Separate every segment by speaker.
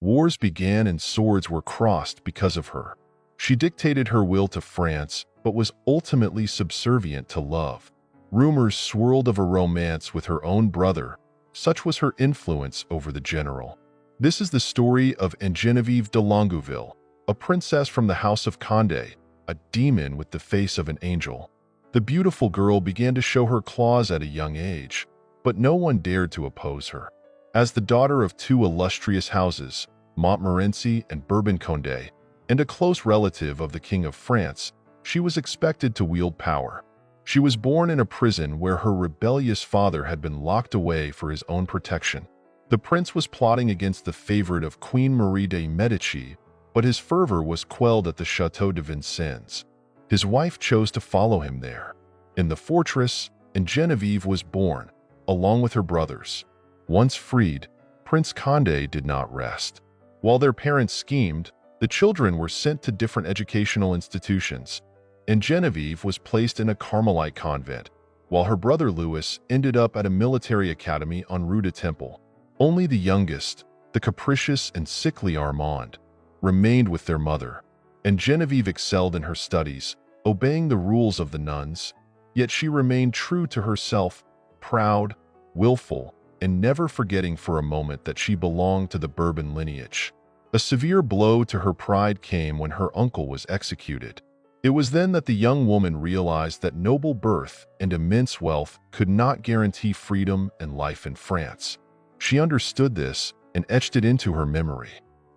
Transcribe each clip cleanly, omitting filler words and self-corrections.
Speaker 1: Wars began and swords were crossed because of her. She dictated her will to France, but was ultimately subservient to love. Rumors swirled of a romance with her own brother. Such was her influence over the general. This is the story of Geneviève de Longueville, a princess from the House of Condé, a demon with the face of an angel. The beautiful girl began to show her claws at a young age, but no one dared to oppose her. As the daughter of two illustrious houses, Montmorency and Bourbon-Condé, and a close relative of the King of France, she was expected to wield power. She was born in a prison where her rebellious father had been locked away for his own protection. The prince was plotting against the favorite of Queen Marie de Medici, but his fervor was quelled at the Château de Vincennes. His wife chose to follow him there. In the fortress, Geneviève was born, along with her brothers. Once freed, Prince Condé did not rest. While their parents schemed, the children were sent to different educational institutions, and Geneviève was placed in a Carmelite convent, while her brother Louis ended up at a military academy on Rue de Temple. Only the youngest, the capricious and sickly Armand, remained with their mother, and Geneviève excelled in her studies, obeying the rules of the nuns, yet she remained true to herself, proud, willful, and never forgetting for a moment that she belonged to the Bourbon lineage. A severe blow to her pride came when her uncle was executed. It was then that the young woman realized that noble birth and immense wealth could not guarantee freedom and life in France. She understood this and etched it into her memory.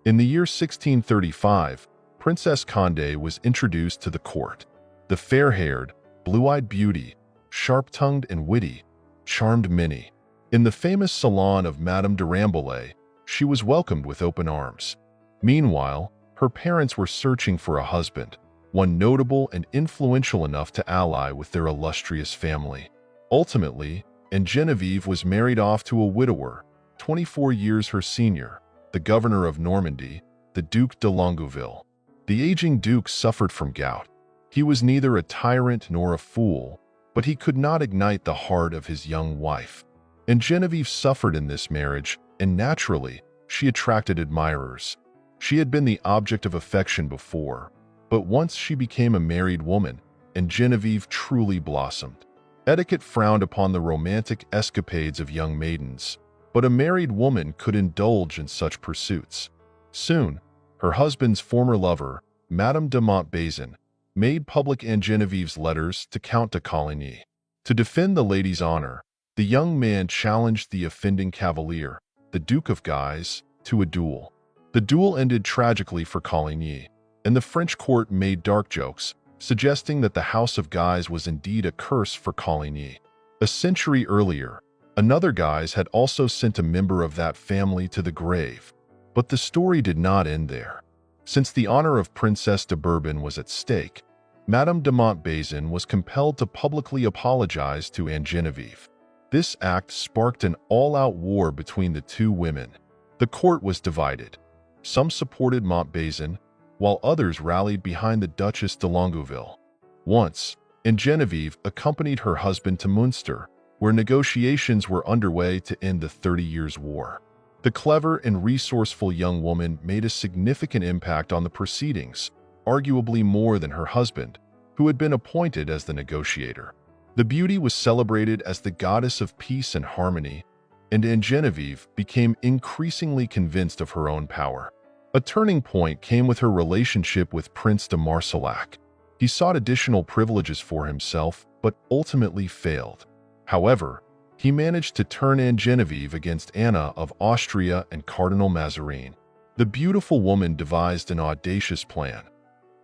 Speaker 1: In the year 1635, Princess Condé was introduced to the court. The fair-haired, blue-eyed beauty, sharp-tongued and witty, charmed many. In the famous salon of Madame de Rambouillet, she was welcomed with open arms. Meanwhile, her parents were searching for a husband, one notable and influential enough to ally with their illustrious family. Ultimately, Geneviève was married off to a widower, 24 years her senior, the governor of Normandy, the Duc de Longueville. The aging duke suffered from gout. He was neither a tyrant nor a fool, but he could not ignite the heart of his young wife. And Geneviève suffered in this marriage, and naturally, she attracted admirers. She had been the object of affection before, but once she became a married woman, and Geneviève truly blossomed. Etiquette frowned upon the romantic escapades of young maidens, but a married woman could indulge in such pursuits. Soon, her husband's former lover, Madame de Montbazon, made public Genevieve's letters to Count de Coligny. To defend the lady's honor, the young man challenged the offending cavalier, the Duke of Guise, to a duel. The duel ended tragically for Coligny, and the French court made dark jokes, suggesting that the House of Guise was indeed a curse for Coligny. A century earlier, another Guise had also sent a member of that family to the grave. But the story did not end there. Since the honor of Princess de Bourbon was at stake, Madame de Montbazon was compelled to publicly apologize to Geneviève. This act sparked an all-out war between the two women. The court was divided. Some supported Montbazon, while others rallied behind the Duchess de Longueville. Once, Geneviève accompanied her husband to Munster, where negotiations were underway to end the 30 Years' War. The clever and resourceful young woman made a significant impact on the proceedings, arguably more than her husband, who had been appointed as the negotiator. The beauty was celebrated as the goddess of peace and harmony, and Geneviève became increasingly convinced of her own power. A turning point came with her relationship with Prince de Marsillac. He sought additional privileges for himself, but ultimately failed. However, he managed to turn Geneviève against Anna of Austria and Cardinal Mazarin. The beautiful woman devised an audacious plan.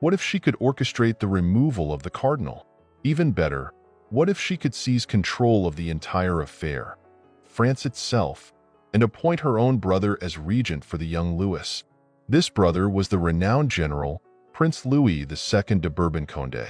Speaker 1: What if she could orchestrate the removal of the cardinal? Even better, what if she could seize control of the entire affair, France itself, and appoint her own brother as regent for the young Louis? This brother was the renowned general, Prince Louis II de Bourbon-Condé.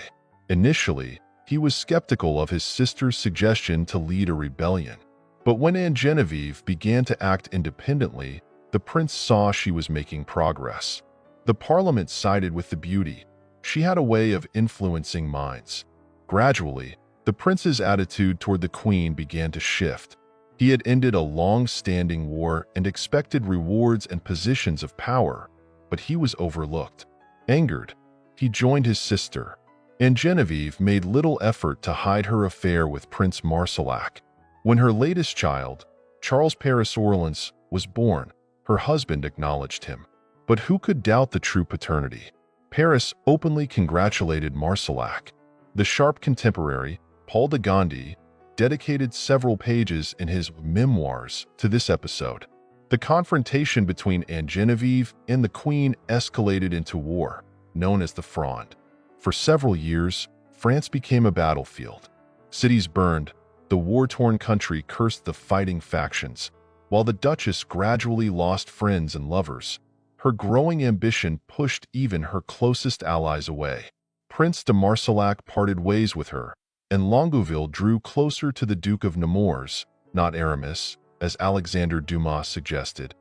Speaker 1: Initially, he was skeptical of his sister's suggestion to lead a rebellion. But when Geneviève began to act independently, the prince saw she was making progress. The parliament sided with the beauty. She had a way of influencing minds. Gradually, the prince's attitude toward the queen began to shift. He had ended a long-standing war and expected rewards and positions of power, but he was overlooked. Angered, he joined his sister, and Genevieve made little effort to hide her affair with Prince Marsillac. When her latest child, Charles Paris Orleans, was born, her husband acknowledged him. But who could doubt the true paternity? Paris openly congratulated Marsillac. The sharp contemporary, Paul de Gondy, dedicated several pages in his memoirs to this episode. The confrontation between Genevieve and the Queen escalated into war, known as the Fronde. For several years, France became a battlefield. Cities burned, the war-torn country cursed the fighting factions, while the Duchess gradually lost friends and lovers. Her growing ambition pushed even her closest allies away. Prince de Marsillac parted ways with her, and Longueville drew closer to the Duke of Nemours, not Aramis, as Alexander Dumas suggested.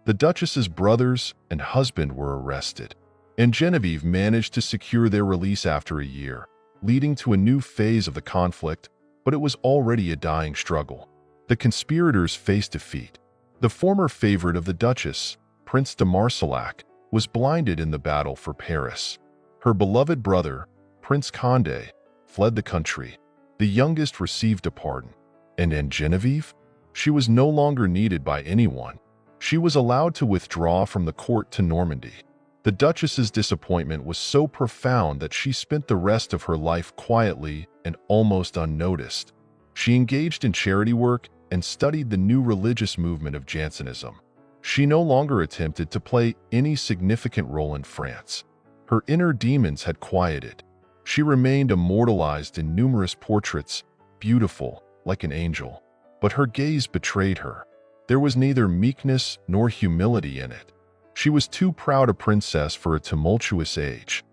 Speaker 1: The Duchess's brothers and husband were arrested, and Genevieve managed to secure their release after a year, leading to a new phase of the conflict, but it was already a dying struggle. The conspirators faced defeat. The former favorite of the Duchess, Prince de Marsillac, was blinded in the battle for Paris. Her beloved brother, Prince Condé, fled the country. The youngest received a pardon. And Genevieve? She was no longer needed by anyone. She was allowed to withdraw from the court to Normandy. The Duchess's disappointment was so profound that she spent the rest of her life quietly and almost unnoticed. She engaged in charity work and studied the new religious movement of Jansenism. She no longer attempted to play any significant role in France. Her inner demons had quieted. She remained immortalized in numerous portraits, beautiful, like an angel. But her gaze betrayed her. There was neither meekness nor humility in it. She was too proud a princess for a tumultuous age.